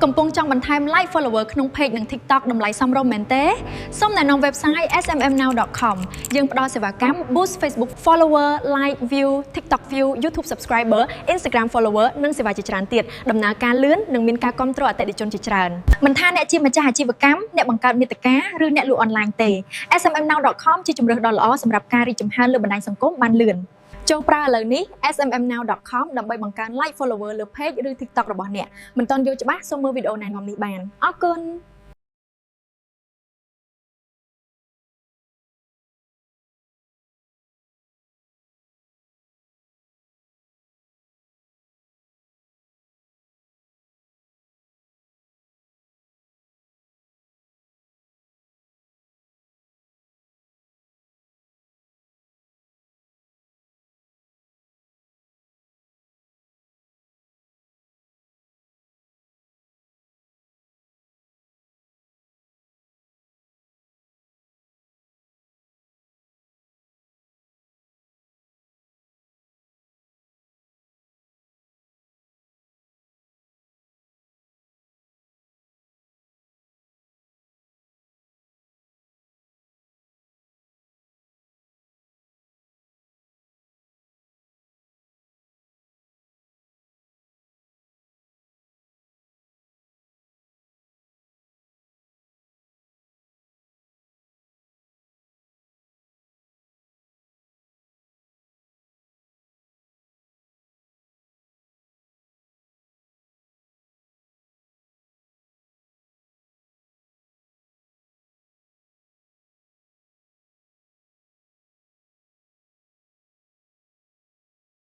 កំពុងចង់បន្ថែម like follower ក្នុង page និង TikTok តម្លៃសមរម្យមែនទេសូមណែនាំ website smmnow.com យើងផ្ដល់សេវាកម្ម boost Facebook follower like view TikTok view YouTube subscriber Instagram follower និងសេវាជាច្រើនទៀតដំណើរការលឿននិងមានការគាំទ្រអតិថិជនជាច្រើនមិនថាអ្នកជាម្ចាស់អាជីវកម្មអ្នកបង្កើតមាតិកាឬអ្នកលក់អនឡាញទេ smmnow.com ជាជម្រើសដ៏ល្អសម្រាប់ការរីកចម្រើនលើបណ្ដាញសង្គមបានលឿនចូលប្រើឥឡូវនេះ smmnow.com ដើម្បីបង្កើន like follower លើ page ឬ TikTok របស់អ្នកមិនទាន់យល់ច្បាស់សូមមើលវីដេអូណែនាំនេះបានអរគុណ